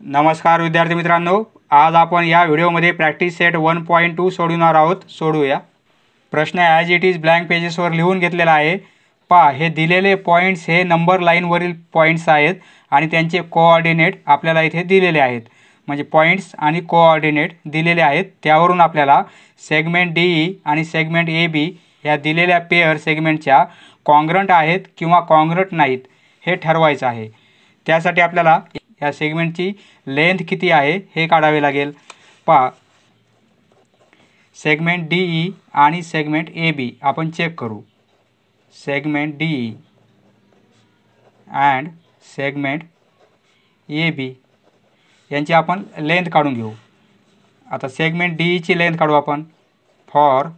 नमस्कार विद्यार्थी मित्रांनो, आज आपण या व्हिडिओमध्ये प्रॅक्टिस सेट 1.2 सोडवणार आहोत. सोडूया. प्रश्न ॲज इट इज ब्लँक पेजेसवर लिहून घेतलेला आहे. पहा, हे दिलेले पॉईंट्स हे नंबर लाईनवरील पॉईंट्स आहेत आणि त्यांचे कोऑर्डिनेट आपल्याला इथे दिलेले आहेत. म्हणजे पॉईंट्स आणि कोऑर्डिनेट दिलेले आहेत. त्यावरून आपल्याला सेगमेंट डी आणि सेगमेंट ए बी या दिलेल्या पेअर सेगमेंटच्या कॉन्ग्रंट आहेत किंवा कॉन्ग्रंट नाहीत हे ठरवायचं आहे. त्यासाठी आपल्याला या सेगमेंटची लेंथ किती आहे हे काढावे लागेल. पहा, सेगमेंट डी ई आणि सेगमेंट ए बी आपण चेक करू. Segment D E and segment A B यांची आपण लेंथ काढून घेऊ. आता सेगमेंट डी ईची लेंथ काढू आपण. फॉर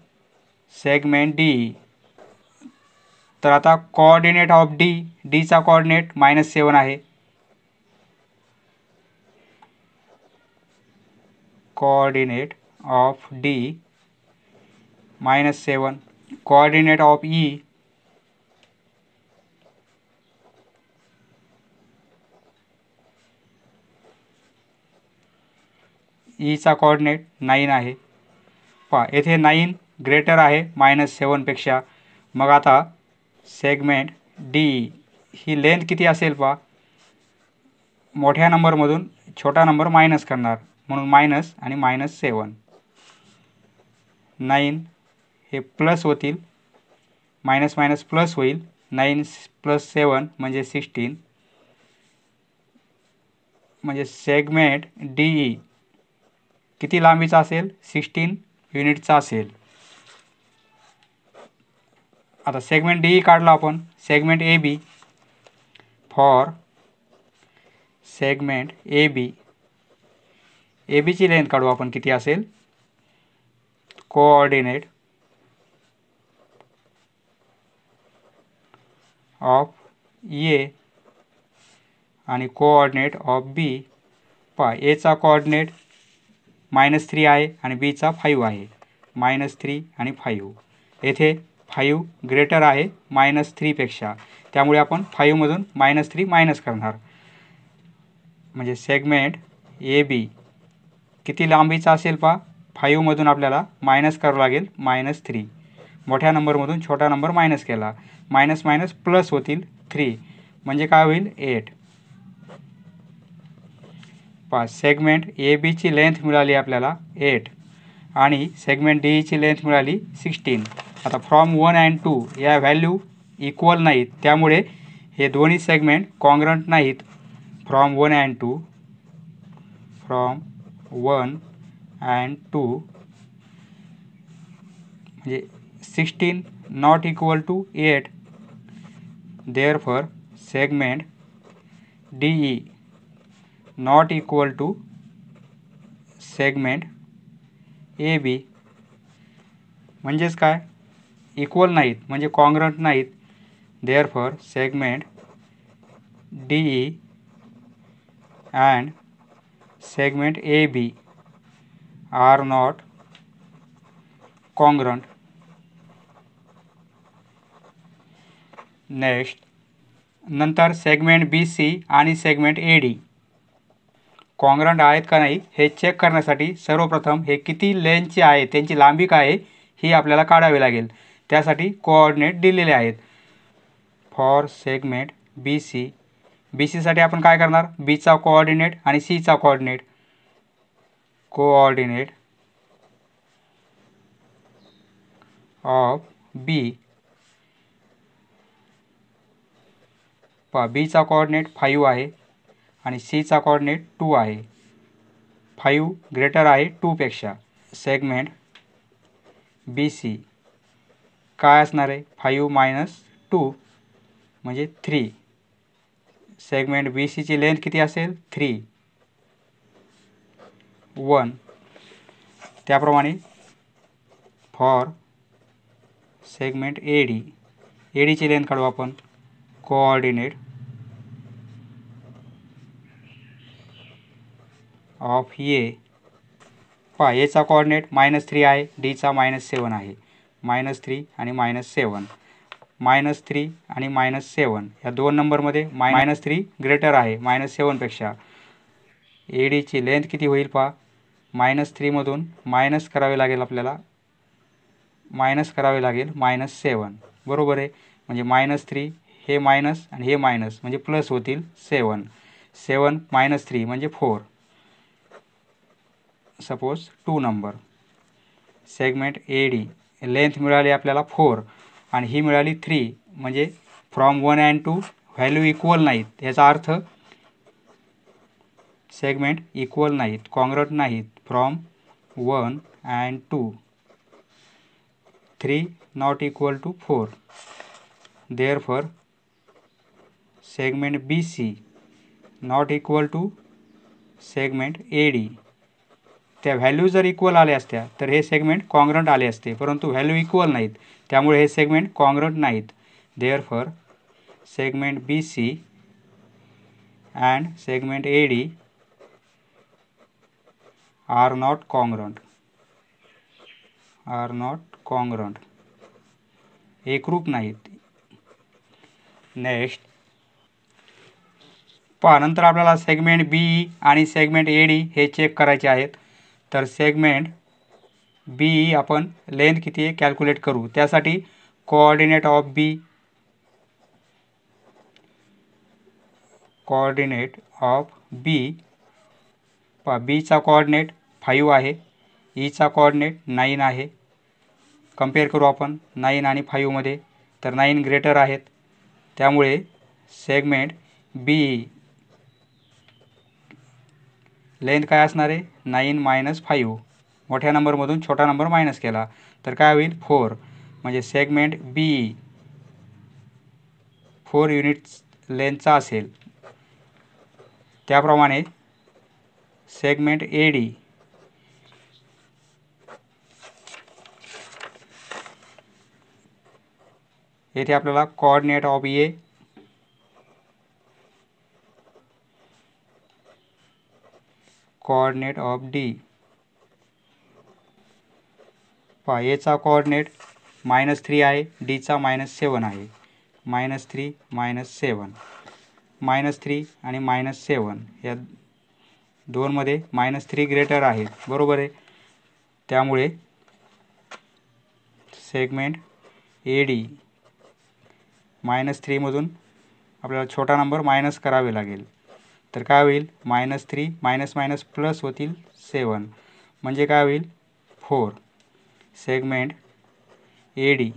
सेगमेंट डी ई तर आता कोऑर्डिनेट ऑफ डीचा कोऑर्डिनेट -7 आहे. Coordinate of D -7. Coordinate of E Icha coordinate 9 आहे. पहा, येथे 9 ग्रेटर आहे -7 पेक्षा. मग आता सेगमेंट डी ही लेंथ किती असेल? पहा, मोठ्या नंबरमधून छोटा नंबर मायनस करणार म्हणून मायनस आणि -7. 9 हे प्लस होतील, मायनस मायनस प्लस होईल. 9 + 7 म्हणजे 16. म्हणजे सेगमेंट डी ई किती लांबीचा असेल? 16 युनिटचा असेल. आता सेगमेंट डी ई काढला आपण. Segment A B. For segment A B, A बीची लेंथ काढू आपण किती असेल. कोऑर्डिनेट ऑफ ए आणि कोऑर्डिनेट ऑफ बी. पहा, एचा कोऑर्डिनेट -3 आहे आणि बीचा 5 आहे. -3 आणि 5. येथे 5 ग्रेटर आहे -3 पेक्षा. त्यामुळे आपण 5 मधून -3 मायनस करणार. म्हणजे सेगमेंट ए बी किती लांबीचा असेल? पहा, 5 मधून आपल्याला मायनस करावं लागेल -3. मोठ्या नंबरमधून छोटा नंबर मायनस केला. मायनस मायनस प्लस होतील 3 म्हणजे काय होईल? 8. पहा, सेगमेंट ए बीची लेंथ मिळाली आपल्याला 8 आणि सेगमेंट डी ईची लेंथ मिळाली 16. आता फ्रॉम 1 and 2 या व्हॅल्यू इक्वल नाहीत, त्यामुळे हे दोन्ही सेगमेंट कॉन्ग्रंट नाहीत. फ्रॉम 1 and 2 म्हणजे 16 not equal to 8. Therefore segment D E not equal to segment A B. म्हणजेच काय? इक्वल नाहीत म्हणजे कॉन्ग्रंट नाहीत. Therefore segment D E and segment A B are not congruent. Next, नंतर segment B C आणि segment A D congruent आहेत का नाही हे चेक करण्यासाठी सर्वप्रथम हे किती लेंथचे आहे, त्यांची लांबी काय आहे ही आपल्याला काढावी लागेल. त्यासाठी कोऑर्डिनेट दिलेले आहेत. फॉर सेगमेंट बी सी, बी सीसाठी आपण काय करणार? बीचा कोऑर्डिनेट आणि सीचा कोऑर्डिनेट. कोऑर्डिनेट ऑफ बी. पहा, बीचा कोऑर्डिनेट 5 आहे आणि सीचा कोऑर्डिनेट 2 आहे. 5 ग्रेटर आहे 2 पेक्षा. सेगमेंट बी सी काय असणार आहे? 5 - 2 म्हणजे 3. सेगमेंट बी सीची लेंथ किती असेल? 3 1. त्याप्रमाणे for segment A D, A डीची लेंथ काढू आपण. Coordinate of A. पहा, एचा कोऑर्डिनेट -3 आहे, डीचा -7 आहे. -3 आणि -7. -3 आणि -7 या दोन नंबरमध्ये -3 ग्रेटर आहे -7 पेक्षा. ए डीची लेंथ किती होईल पहा, -3मधून मायनस करावे लागेल आपल्याला, -7 बरोबर आहे. म्हणजे -3 हे मायनस आणि हे मायनस म्हणजे प्लस होतील 7 -3 म्हणजे 4. Suppose 2 number segment A D length मिळाली आपल्याला 4 आणि ही मिळाली 3, म्हणजे फ्रॉम 1 अँड 2 व्हॅल्यू इक्वल नाहीत. याचा अर्थ सेगमेंट इक्वल नाहीत, कॉन्ग्रंट नाहीत. From 1 and 2 3 not equal to 4. Therefore segment B C not equal to segment A D. त्या व्हॅल्यू जर इक्वल आल्या असत्या तर हे सेगमेंट कॉन्ग्रंट आले असते, परंतु व्हॅल्यू इक्वल नाहीत, त्यामुळे हे सेगमेंट कॉन्ग्रंट नाहीत. Therefore segment B C and segment A D are not congruent, एकरूप नाहीत. नेक्स्ट पहा, नंतर आपल्याला सेगमेंट बी आणि सेगमेंट ए डी हे चेक करायचे आहेत. तर सेगमेंट बी आपण लेंथ किती आहे कॅल्क्युलेट करू. त्यासाठी कोऑर्डिनेट ऑफ बी पहा, बीचा कोऑर्डिनेट 5 आहे, ईचा कोऑर्डिनेट 9 आहे. कंपेअर करू आपण 9 आणि 5 मध्ये, तर 9 ग्रेटर आहेत, त्यामुळे सेगमेंट बी लेंथ काय असणार आहे 9 - 5. मोठ्या नंबरमधून छोटा नंबर मायनस केला तर काय होईल 4. म्हणजे सेगमेंट बी 4 युनिट्स लेंथचा असेल. त्याप्रमाणे सेगमेंट ए डी येथे आपल्याला coordinate of A coordinate of D पहा, एचा कोऑर्डिनेट -3 आहे, डीचा -7 आहे. -3 -7 -3 आणि -7 या दोनमध्ये -3 ग्रेटर आहे, बरोबर आहे. त्यामुळे सेगमेंट ए डी -3मधून आपल्याला छोटा नंबर मायनस करावे लागेल, तर काय होईल -3 मायनस प्लस होतील 7, म्हणजे काय होईल 4. सेगमेंट ए डी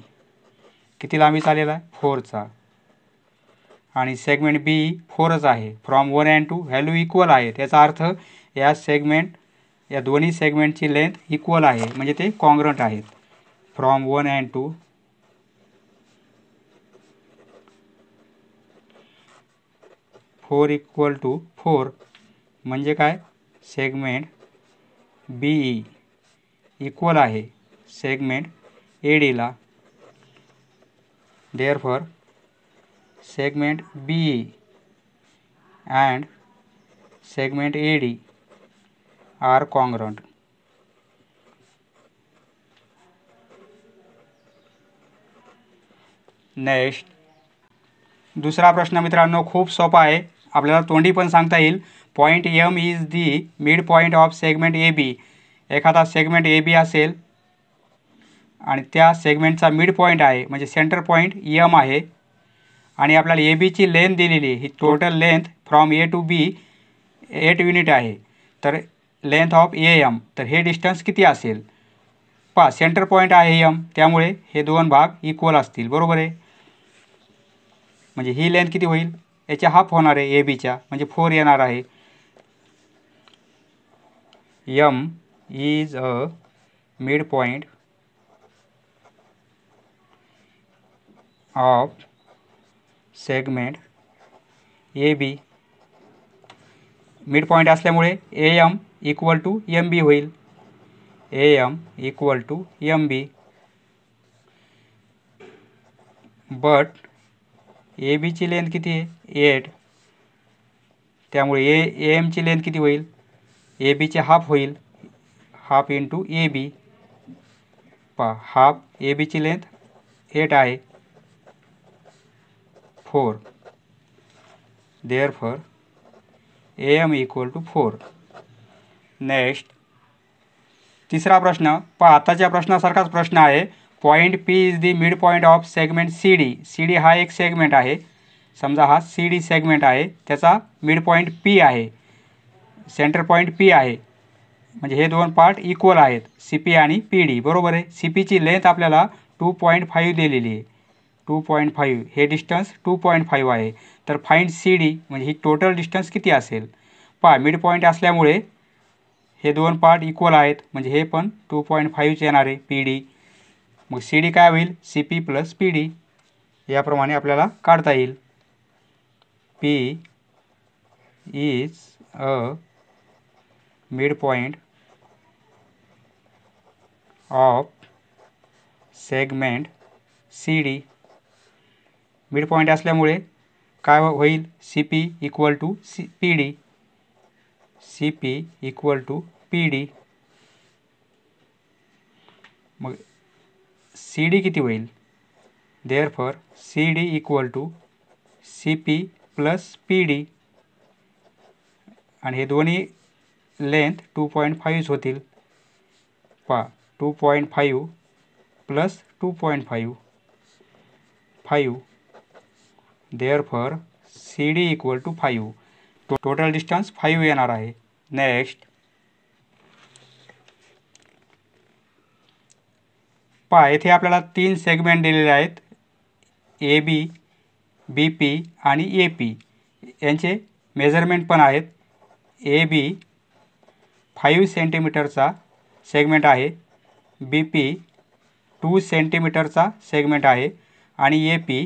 किती लांबीचा आलेला आहे 4चा, आणि सेगमेंट बी 4च आहे. फ्रॉम 1 अँड 2 व्हॅल्यू इक्वल आहे, त्याचा अर्थ या दोन्ही सेगमेंटची लेंथ इक्वल आहे, म्हणजे ते कॉन्ग्रंट आहेत. फ्रॉम 1 अँड 2 4 इक्वल टू 4, म्हणजे काय सेगमेंट बी इक्वल आहे सेगमेंट ए डीला. Therefore segment B and segment A D are congruent. Next दुसरा प्रश्न मित्रांनो खूप सोपा आहे, आपल्याला तोंडी पण सांगता येईल. Point M is the mid point of segment A B. एखादा सेगमेंट ए बी असेल आणि त्या सेगमेंटचा मिड पॉईंट आहे, म्हणजे सेंटर पॉईंट एम आहे, आणि आपल्याला ए बीची लेंथ दिलेली आहे. ही total length from A to B 8 unit आहे. तर लेंथ ऑफ ए एम, तर हे डिस्टन्स किती असेल पहा. सेंटर पॉईंट आहे एम, त्यामुळे हे दोन भाग इक्वल असतील, बरोबर आहे. म्हणजे ही लेंथ किती होईल, याच्या हाफ होणार आहे ए बीच्या, म्हणजे 4 येणार आहे. M is a mid point of segment A B. Mid point असल्यामुळे A M equal to M B होईल. A M equal to M B. But A बीची लेंथ किती आहे 8, त्यामुळे ए एमची लेंथ किती होईल, ए बीचे हाफ होईल, हाफ इंटू ए बी. पहा हाफ ए बीची लेंथ 8 आहे, 4. Therefore AM equal to 4. Next तिसरा प्रश्न पहा, आताच्या प्रश्नासारखाच प्रश्न आहे. Point P is the mid point of segment CD. CD हा एक सेगमेंट आहे. समजा हा CD सेगमेंट आहे, त्याचा मिड पॉईंट P आहे, सेंटर पॉईंट P आहे. म्हणजे हे दोन पार्ट इक्वल आहेत, CP आणि PD. बरोबर आहे. CPची लेंथ आपल्याला 2.5 दिलेली आहे. 2.5 हे डिस्टन्स 2.5 आहे. तर फाइंड CD म्हणजे ही टोटल डिस्टन्स किती असेल. पहा, मिड पॉईंट असल्यामुळे हे दोन पार्ट इक्वल आहेत, म्हणजे हे पण 2.5 येणार आहे PD. मग CD काय होईल, CP प्लस PD. याप्रमाणे आपल्याला काढता येईल. P is a mid point of segment CD. Mid point असल्यामुळे काय होईल, CP equal to PD. CP equal to PD. मग CD किती होईल, therefore CD equal to CP plus PD. आणि हे दोन्ही लेंथ 2.5 होतील. पहा, 2.5 plus 2.5 5. Therefore CD equal to 5. Total distance 5 येणार आहे. नेक्स्ट पहा, येथे आपल्याला 3 सेगमेंट दिलेले आहेत, AB, BP आणि AP. यांचे मेजरमेंट पण आहेत. AB 5 सेंटीमीटरचा सेगमेंट आहे, BP 2 सेंटीमीटरचा सेगमेंट आहे आणि AP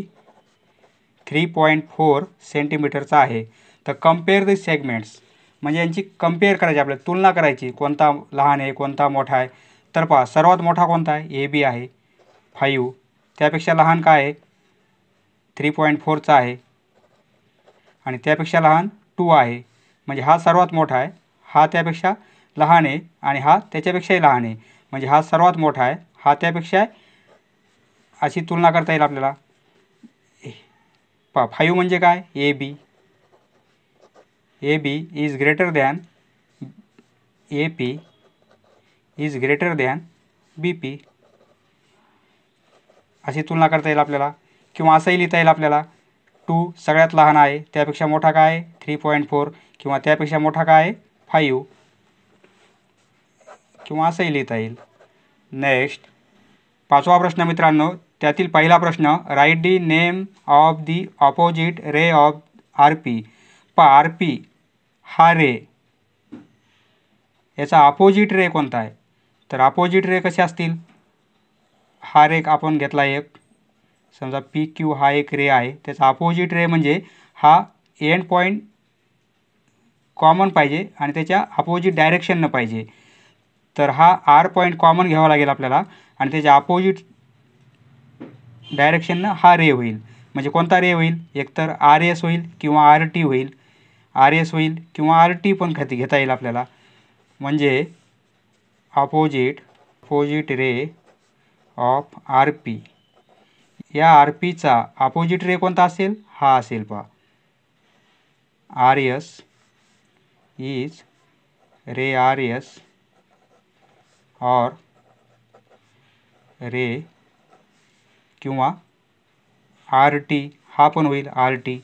3.4 सेंटीमीटरचा आहे. तर कम्पेअर द सेगमेंट्स म्हणजे यांची कम्पेअर करायची, आपल्याला तुलना करायची, कोणता लहान आहे कोणता मोठा आहे. तर पहा, सर्वात मोठा कोणता आहे, AB आहे 5. त्यापेक्षा लहान काय आहे, 3.4चा आहे. आणि त्यापेक्षा लहान 2 आहे. म्हणजे हा सर्वात मोठा आहे, हा त्यापेक्षा लहान आहे आणि हा त्याच्यापेक्षाही लहान आहे. म्हणजे हा सर्वात मोठा आहे, हा त्यापेक्षा, अशी तुलना करता येईल आपल्याला. पहा, 5 म्हणजे काय, AB. AB is greater than AP is greater than BP. अशी तुलना करता येईल आपल्याला. किंवा असंही लिहिता येईल आपल्याला, 2 सगळ्यात लहान आहे, त्यापेक्षा मोठा काय आहे 3.4, किंवा त्यापेक्षा मोठा काय आहे 5, किंवा असंही लिहिता येईल. नेक्स्ट 5वा प्रश्न मित्रांनो, त्यातील पहिला प्रश्न, write the name of the opposite ray of RP. पहा, RP हा रे, याचा अपोजिट रे कोणता आहे. तर अपोजिट रे कसे असतील, हा रे आपण घेतला एक, समजा PQ हा एक रे आहे, त्याचा अपोजिट रे म्हणजे हा एंड पॉईंट कॉमन पाहिजे आणि त्याच्या अपोजिट डायरेक्शननं पाहिजे. तर हा R पॉईंट कॉमन घ्यावा लागेल आपल्याला आणि त्याच्या अपोजिट डायरेक्शननं हा रे होईल. म्हणजे कोणता रे होईल, एकतर RS होईल किंवा RT होईल. RS होईल किंवा RT पण घेता येईल आपल्याला. म्हणजे अपोजिट रे ऑफ RP. या RPचा अपोजिट रे कोणता असेल, हा असेल. पहा, RS इज रे RS और रे किंवा RT, हा पण होईल RT.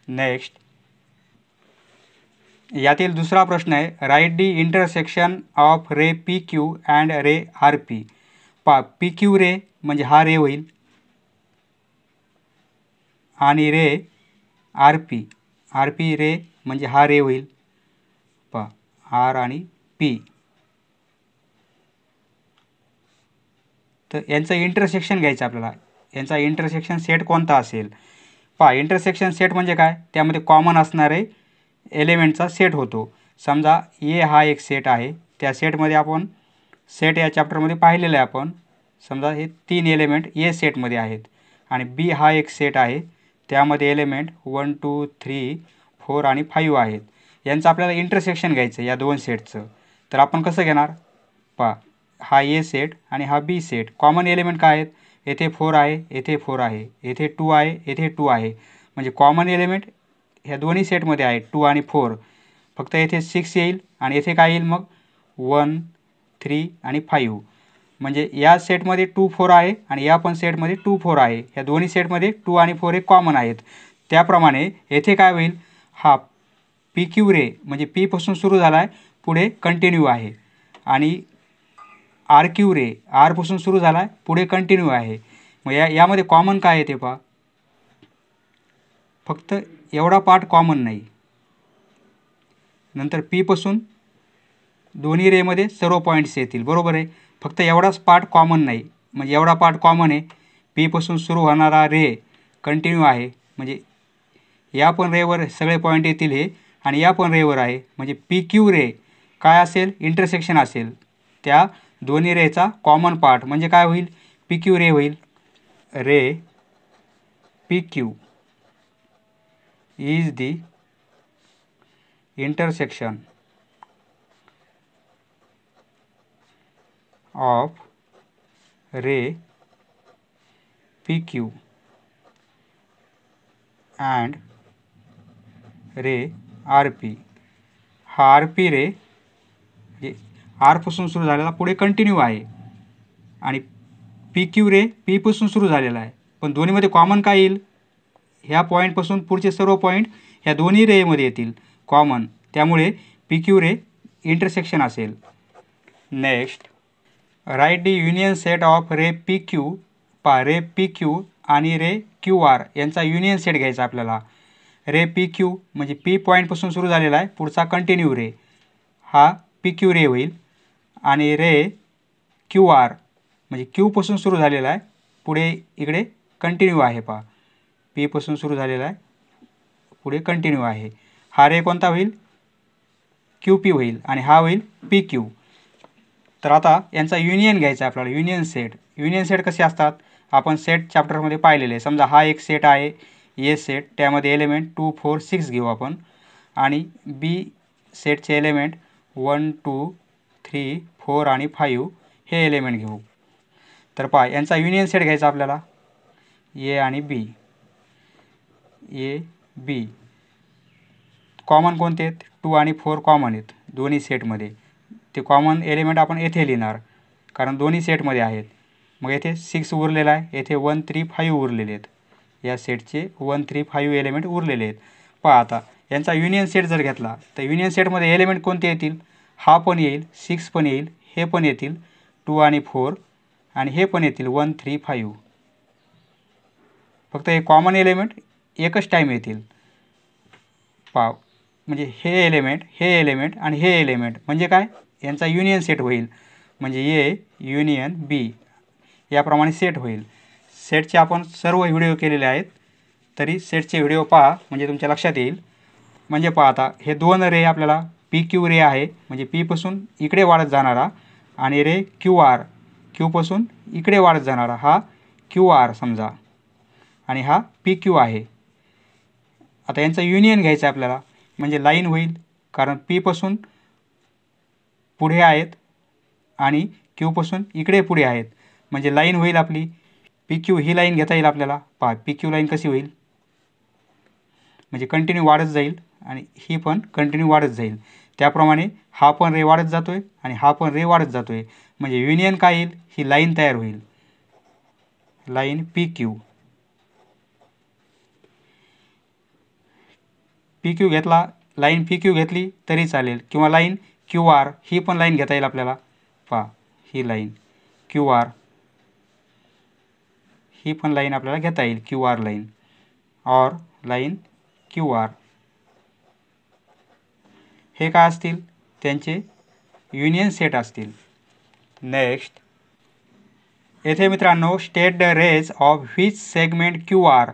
नेक्स्ट यातील दुसरा प्रश्न आहे, write the intersection of ray PQ and ray RP. पहा, PQ रे म्हणजे हा रे होईल आणि रे RP रे म्हणजे हा रे होईल. पहा, R आणि P. तर यांचं इंटरसेक्शन घ्यायचं आपल्याला. यांचा इंटरसेक्शन सेट कोणता असेल. पहा, इंटरसेक्शन सेट म्हणजे काय, त्यामध्ये कॉमन असणारे एलिमेंटचा सेट होतो. समजा A हा एक सेट आहे, त्या सेटमध्ये आपण सेट या चॅप्टरमध्ये पाहिलेलं आहे आपण. समजा हे 3 एलिमेंट A सेटमध्ये आहेत आणि B हा एक सेट आहे, त्यामध्ये एलिमेंट 1 2 3 4 आणि 5 आहेत. यांचं आपल्याला इंटरसेक्शन घ्यायचं या दोन सेटचं. तर आपण कसं घेणार, पहा, हा A सेट आणि हा B सेट, कॉमन एलिमेंट काय आहेत, येथे 4 आहे, येथे 4 आहे, येथे 2 आहे, येथे 2 आहे. म्हणजे कॉमन एलिमेंट ह्या दोन्ही सेटमध्ये आहे 2 आणि 4. फक्त येथे 6 येईल आणि येथे काय येईल मग 1 3 आणि 5. म्हणजे या सेटमध्ये 2 4 आहे आणि या पण सेटमध्ये 2 4 आहे. ह्या दोन्ही सेटमध्ये 2 आणि 4 हे कॉमन आहेत. त्याप्रमाणे येथे काय होईल, हा पी क्यू रे म्हणजे पी पासून सुरू झाला आहे पुढे कंटिन्यू आहे आणि आर क्यू रे आर पासून सुरू झाला आहे पुढे कंटिन्यू आहे. मग यामध्ये कॉमन काय आहे ते पहा, फक्त एवढा पार्ट कॉमन नाही. नंतर पी पासून दोन्ही रेमध्ये सर्व पॉईंट्स येतील, बरोबर आहे. फक्त एवढाच पार्ट कॉमन नाही. म्हणजे एवढा पार्ट कॉमन आहे, पी पासून सुरू होणारा रे कंटिन्यू आहे म्हणजे या पण रेवर सगळे पॉईंट येतील हे आणि या पण रेवर आहे. म्हणजे पी क्यू रे काय असेल, इंटरसेक्शन असेल त्या दोन्ही रेचा कॉमन पार्ट. म्हणजे काय होईल, पी क्यू रे होईल. Ray P Q is the intersection of ray PQ and ray RP. हा RP रे जे आर पासून सुरू झालेला पुढे कंटिन्यू आहे आणि PQ रे पी पासून सुरू झालेला आहे. पण दोन्हीमध्ये कॉमन काय येईल, ह्या पॉईंटपासून पुढचे सर्व पॉईंट ह्या दोन्ही रेमध्ये येतील कॉमन. त्यामुळे पी क्यू रे इंटरसेक्शन असेल. Next, write the union set of ray P Q. Ray P Q आणि रे क्यू आर यांचा युनियन सेट घ्यायचा आपल्याला. रे पी क्यू म्हणजे पी पॉईंटपासून सुरू झालेला आहे पुढचा कंटिन्यू रे, हा पी क्यू रे होईल. आणि रे क्यू आर म्हणजे क्यूपासून सुरू झालेला आहे पुढे इकडे कंटिन्यू आहे. पहा पी पासून सुरू झालेला आहे पुढे कंटिन्यू आहे. हा रे कोणता होईल, क्यू पी होईल आणि हा होईल पी क्यू. तर आता यांचा युनियन घ्यायचा आपल्याला, युनियन सेट. युनियन सेट कसे असतात आपण सेट चॅप्टरमध्ये पाहिलेले. समजा हा एक सेट आहे ए सेट, त्यामध्ये एलिमेंट 2 4 6 घेऊ आपण आणि बी सेटचे एलिमेंट 1 2 3 4 आणि 5 हे एलिमेंट घेऊ. तर पहा यांचा युनियन सेट घ्यायचा आपल्याला, ए आणि बी. ए बी कॉमन कोणते आहेत, 2 आणि 4 कॉमन आहेत दोन्ही सेटमध्ये. ते कॉमन एलिमेंट आपण येथे लिहिणार कारण दोन्ही सेटमध्ये आहेत. मग येथे 6 उरलेला आहे, येथे 1 3 5 उरलेले आहेत. या सेटचे 1 3 5 एलिमेंट उरलेले आहेत. पहा आता यांचा युनियन सेट जर घेतला तर युनियन सेटमध्ये एलिमेंट कोणते येतील, हा पण येईल, 6 पण येईल, हे पण येतील 2 आणि 4 आणि हे पण येतील 1 3 5. फक्त हे कॉमन एलिमेंट एकच टाईम येतील. पहा म्हणजे हे एलिमेंट आणि हे एलिमेंट म्हणजे काय, यांचा युनियन सेट होईल. म्हणजे ए युनियन बी याप्रमाणे सेट होईल. सेटचे आपण सर्व व्हिडिओ केलेले आहेत, तरी सेटचे व्हिडिओ पहा म्हणजे तुमच्या लक्षात येईल. म्हणजे पहा आता हे दोन रे आपल्याला पी क्यू रे आहे म्हणजे पीपासून इकडे वाढत जाणारा आणि रे क्यू आर क्यूपासून इकडे वाढत जाणारा हा क्यू आर समजा आणि हा पी क्यू आहे. आता यांचं युनियन घ्यायचं आहे आपल्याला म्हणजे लाईन होईल कारण पीपासून पुढे आहेत आणि क्यूपासून इकडे पुढे आहेत म्हणजे लाईन होईल आपली. पी क्यू ही लाईन घेता येईल आपल्याला. पहा पी क्यू लाईन कशी होईल म्हणजे कंटिन्यू वाढत जाईल आणि ही पण कंटिन्यू वाढत जाईल. त्याप्रमाणे हा पण रे वाढत जातो आहे आणि हा पण रे वाढत जातो आहे म्हणजे युनियन काय येईल, ही लाईन तयार होईल, line P Q. P Q घेतला, लाईन पी क्यू घेतली तरी चालेल किंवा लाईन क्यू आर ही पण लाईन घेता येईल आपल्याला. पहा ही लाईन क्यू आर ही पण लाईन आपल्याला घेता येईल, क्यू आर लाईन और लाईन क्यू आर. हे काय असतील, त्यांचे युनियन सेट असतील. नेक्स्ट, येथे मित्रांनो state the rays of which segment Q R.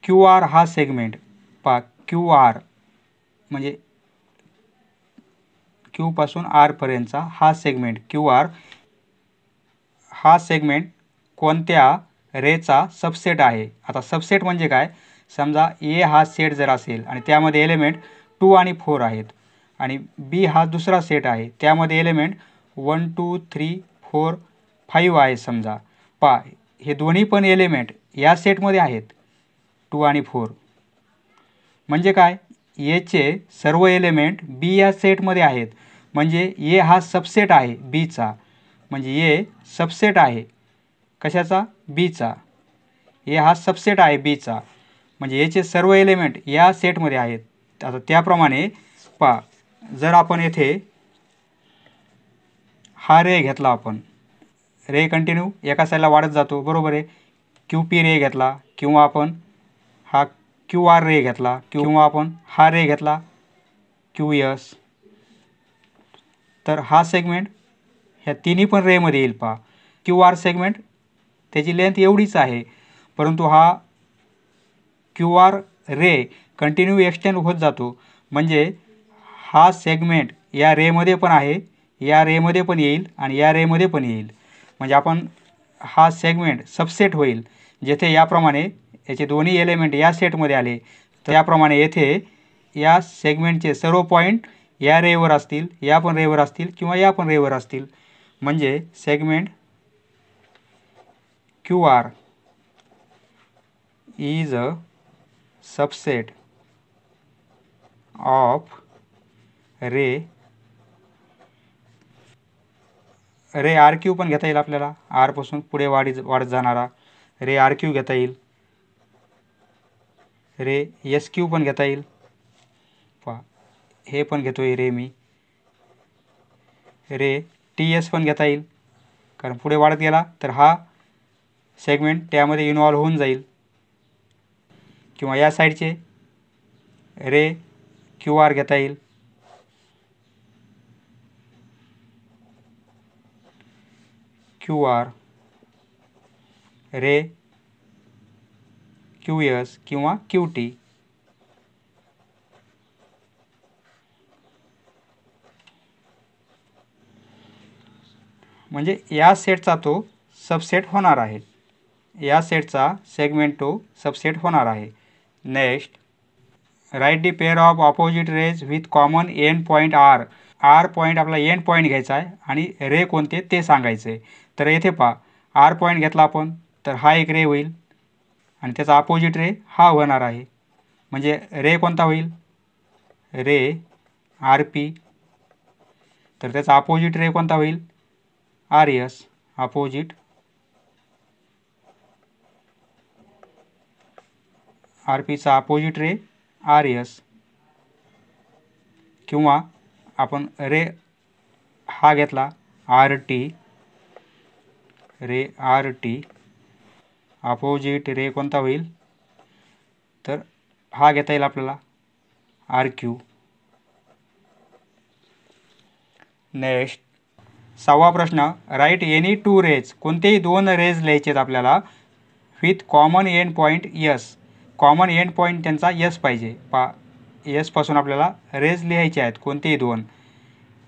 Q R हा सेगमेंट पहा, क्यू आर म्हणजे क्यू पासून आर पर्यंतचा हा सेगमेंट क्यू आर, हा सेगमेंट कोणत्या रेचा सबसेट आहे. आता सबसेट म्हणजे काय, समजा ए हा सेट जर असेल आणि त्यामध्ये एलिमेंट 2 आणि 4 आहेत आणि बी हा दुसरा सेट आहे त्यामध्ये एलिमेंट 1 2 3 4 5 आहे समजा. पहा हे दोन्ही पण एलिमेंट या सेटमध्ये आहेत 2 आणि 4. म्हणजे काय, एचे सर्व एलिमेंट बी या सेटमध्ये आहेत, म्हणजे ए हा सबसेट आहे बीचा, म्हणजे ए सबसेट आहे कशाचा, बीचा. ए हा सबसेट आहे बीचा, म्हणजे एचे सर्व एलिमेंट या सेटमध्ये आहेत. आता त्याप्रमाणे पहा, जर आपण येथे हा रे घेतला, आपण रे कंटिन्यू एका साईडला वाढत जातो, बरोबर आहे. क्यू पी रे घेतला, किंवा आपण हा क्यू आर रे घेतला, किंवा आपण हा रे घेतला क्यू एस, तर हा सेगमेंट ह्या तिन्ही पण रेमध्ये येईल. पहा, क्यू आर सेगमेंट त्याची लेंथ एवढीच आहे, परंतु हा क्यू आर रे कंटिन्यू एक्सटेंड होत जातो, म्हणजे हा सेगमेंट या रेमध्ये पण आहे, या रेमध्ये पण येईल आणि या रेमध्ये पण येईल. म्हणजे आपण हा सेगमेंट सबसेट होईल. जेथे याप्रमाणे याचे दोन्ही एलिमेंट या सेटमध्ये आले, तर याप्रमाणे येथे या सेगमेंटचे सर्व पॉईंट या रेवर असतील, या पण रेवर असतील, किंवा या पण रेवर असतील. म्हणजे segment Q R is a subset of ray R Q पण घेता येईल आपल्याला, आरपासून पुढे वाढत जाणारा रे आर क्यू घेता येईल, रे एस क्यू पण घेता येईल. पहा, हे पण घेतोय रे मी, रे टी एस पण घेता येईल, कारण पुढे वाढत गेला तर हा सेगमेंट त्यामध्ये इन्व्हॉल्व होऊन जाईल. किंवा या साईडचे रे क्यू आर घेता येईल, क्यू आर रे क्यू एस किंवा क्यू टी. म्हणजे या सेटचा तो सबसेट होणार आहे, या सेटचा सेगमेंट तो सबसेट होणार आहे. Next, write the pair of opposite rays with common end point R. R point आपला एंड पॉईंट घ्यायचा आहे आणि रे कोणते ते सांगायचं आहे. तर येथे पहा, आर पॉईंट घेतला आपण तर हा एक रे होईल आणि त्याचा अपोजिट रे हा होणार आहे. म्हणजे रे कोणता होईल, रे आर पी, तर त्याचा अपोजिट रे कोणता होईल, आर एस. अपोजिट आर पीचा अपोजिट रे आर एस. किंवा आपण रे हा घेतला आर टी, रे आर टी, अपोजिट रे कोणता होईल, तर हा घेता येईल आपल्याला आर क्यू. नेक्स्ट, 6वा प्रश्न, राईट एनी टू रेज. कोणतेही दोन रेज लिहायचे आहेत आपल्याला with common end point yes. Common end point त्यांचा यस पाहिजे. पा यसपासून आपल्याला रेज लिहायचे आहेत कोणतेही दोन.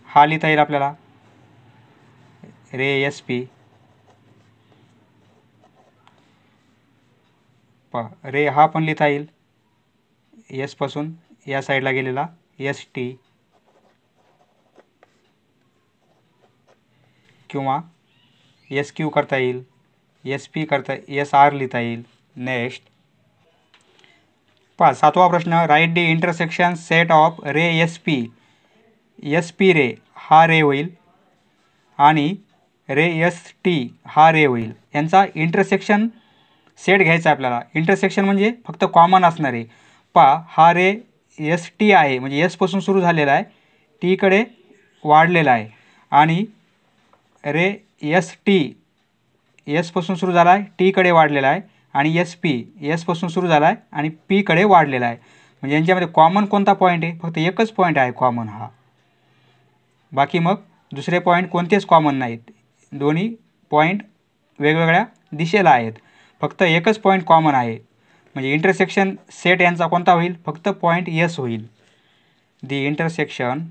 हा लिहिता येईल आपल्याला रे एस पी, पा रे हा पण लिहिता येईल यसपासून या साईडला गेलेला एस टी, किंवा एस क्यू करता येईल, एस पी करता, एस आर लिहिता येईल. नेक्स्ट, पहा 7वा प्रश्न, write the intersection set of ray S P. S P ray हा रे होईल आणि रे एस टी हा रे होईल. यांचा इंटरसेक्शन सेट घ्यायचा आपल्याला. इंटरसेक्शन म्हणजे फक्त कॉमन असणार आहे. पहा, हा रे एस टी आहे, म्हणजे एसपासून सुरू झालेला आहे, टीकडे वाढलेला आहे, आणि रे एस टी एसपासून सुरू झाला आहे, टीकडे वाढलेला आहे, आणि एस पी एसपासून सुरू झाला आहे आणि पीकडे वाढलेला आहे. म्हणजे यांच्यामध्ये कॉमन कोणता पॉईंट आहे, फक्त एकच पॉईंट आहे कॉमन हा. बाकी मग दुसरे पॉईंट कोणतेच कॉमन नाहीत, दोन्ही पॉईंट वेगवेगळ्या दिशेला आहेत, फक्त एकच पॉईंट कॉमन आहे. म्हणजे इंटरसेक्शन सेट यांचा कोणता होईल, फक्त पॉईंट एस होईल. The intersection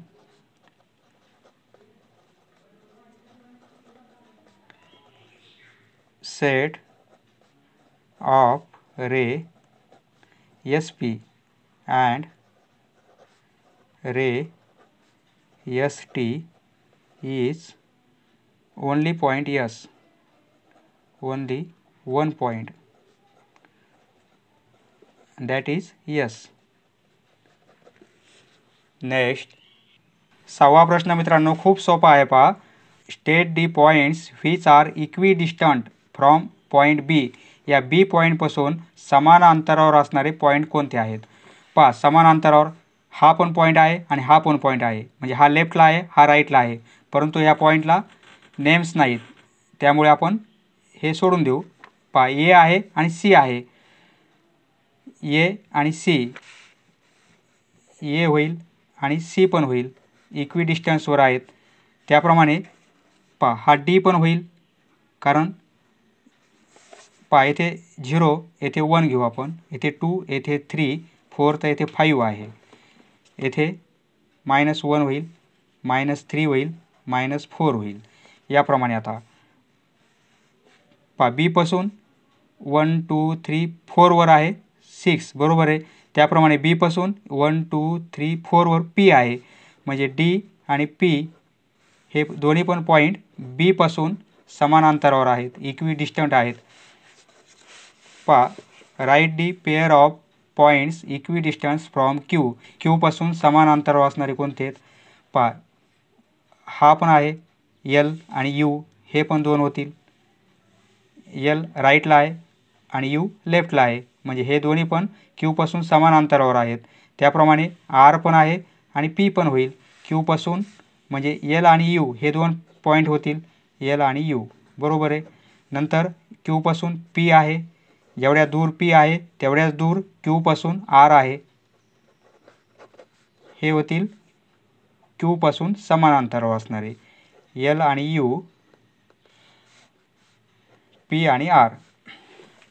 set of ray SP and ray ST is only point S, only one point, that is S. Next 6वा प्रश्न मित्रांनो खूप सोपा आहे पहा. State the points which are equidistant from point B. या B पॉईंटपासून समान अंतरावर असणारे पॉईंट कोणते आहेत? पहा समान अंतरावर हा पण पॉईंट आहे आणि हा पण पॉईंट आहे, म्हणजे हा लेफ्टला आहे हा राईटला आहे, परंतु ह्या पॉईंटला नेम्स नाहीत, त्यामुळे आपण हे सोडून देऊ. पहा ए आहे आणि सी आहे. ए आणि सी, ए होईल आणि सी पण होईल, इक्विडिस्टन्सवर आहेत. त्याप्रमाणे पहा हा डी पण होईल, कारण पहा येथे 0 येथे 1 घेऊ आपण, येथे 2 येथे 3 4 तर येथे 5 आहे. येथे -1 होईल, -3 होईल, -4 होईल. याप्रमाणे आता पहा बी पासून 1 2 3 4 वर आहे 6 बरोबर आहे. त्याप्रमाणे बी पासून 1 2 3 4 वर पी आहे, म्हणजे डी आणि पी हे दोन्ही पण पॉईंट बी पासून समान अंतरावर आहेत, इक्विडिस्टंट आहेत. पहा write the pair of points equidistance from Q. Q पासून समान अंतरावर असणारे कोणते आहेत? पहा हा पण आहे एल आणि यू, हे पण दोन होतील. एल राईटला आहे आणि यू लेफ्टला आहे, म्हणजे हे दोन्ही पण क्यू पासून समान अंतरावर आहेत. त्याप्रमाणे आर पण आहे आणि पी पण होईल. क्यू पासून म्हणजे एल आणि यू हे दोन पॉईंट होतील, एल आणि यू बरोबर आहे. नंतर क्यू पासून पी आहे, जेवढ्या दूर पी आहे तेवढ्याच दूर क्यू पासून आर आहे, हे होतील क्यू पासून समान अंतरावर असणारे एल आणि यू, पी आणि आर.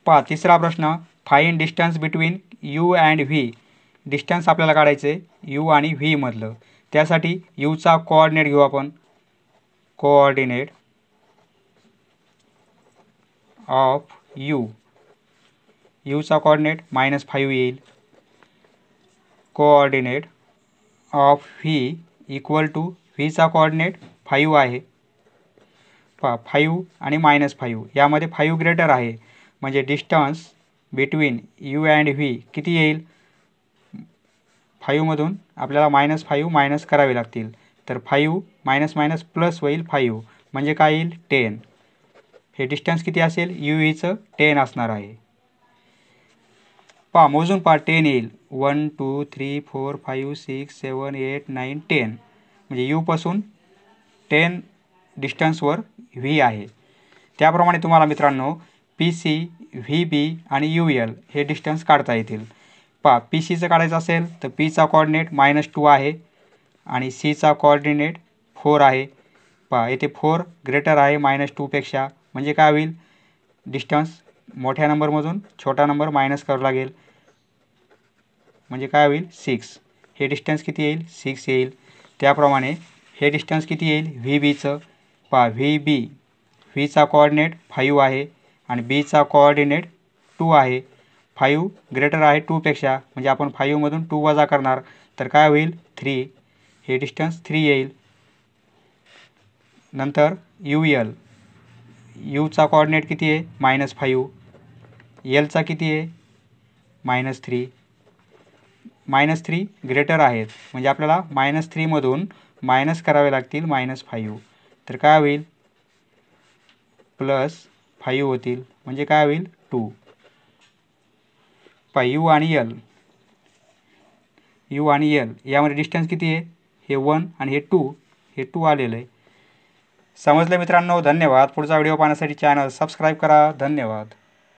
पहा तिसरा प्रश्न find distance between you and V. Distance आपल्याला काढायचे यू आणि व्ही मधलं. त्यासाठी यूचा कोऑर्डिनेट घेऊ आपण. कोऑर्डिनेट ऑफ यू, यूचा कोऑर्डिनेट -5 येईल. Coordinate of V equal to व्हीचा कोऑर्डिनेट 5 आहे. पहा 5 आणि -5 यामध्ये 5 ग्रेटर आहे, म्हणजे distance between you and V किती येईल? 5 मधून आपल्याला -5 मायनस करावे लागतील, तर 5 मायनस प्लस होईल 5, म्हणजे काय येईल 10. हे डिस्टन्स किती असेल? यू व्हीचं 10 असणार आहे. पहा मोजून पहा 10 येईल. 1 2 3 4 5 6 7 8 9 10, म्हणजे यू पासून 10 डिस्टन्सवर व्ही आहे. त्याप्रमाणे तुम्हाला मित्रांनो पी सी, व्ही बी आणि यू एल हे डिस्टन्स काढता येतील. पहा पी सीचं काढायचं असेल तर पीचा कोऑर्डिनेट -2 आहे आणि सीचा कोऑर्डिनेट 4 आहे. पहा येथे 4 ग्रेटर आहे -2पेक्षा, म्हणजे काय होईल? डिस्टन्स मोठ्या नंबरमधून छोटा नंबर मायनस करावा लागेल, म्हणजे काय होईल 6. हे डिस्टन्स किती येईल? 6 येईल. त्याप्रमाणे हे डिस्टन्स किती येईल व्ही बीचं? पहा व्ही बी, व्हीचा कोऑर्डिनेट 5 आहे आणि बीचा कोऑर्डिनेट 2 आहे. 5 ग्रेटर आहे 2पेक्षा, म्हणजे आपण 5 मधून 2 वजा करणार, तर काय होईल 3. हे डिस्टन्स 3 येईल. नंतर यू एल, यूचा कोऑर्डिनेट किती आहे? -5. एलचा किती आहे? -3. -3 ग्रेटर आहेत, म्हणजे आपल्याला -3 मधून मायनस करावे लागतील -5, तर काय होईल? +5 होतील, म्हणजे काय होईल 2. पहा यू आणि एल, यू आणि एल यामध्ये डिस्टन्स किती आहे? हे 1 आणि हे 2, हे 2 आलेलं आहे. समजलं मित्रांनो? धन्यवाद. पुढचा व्हिडिओ पाहण्यासाठी चॅनल सबस्क्राईब करा. धन्यवाद.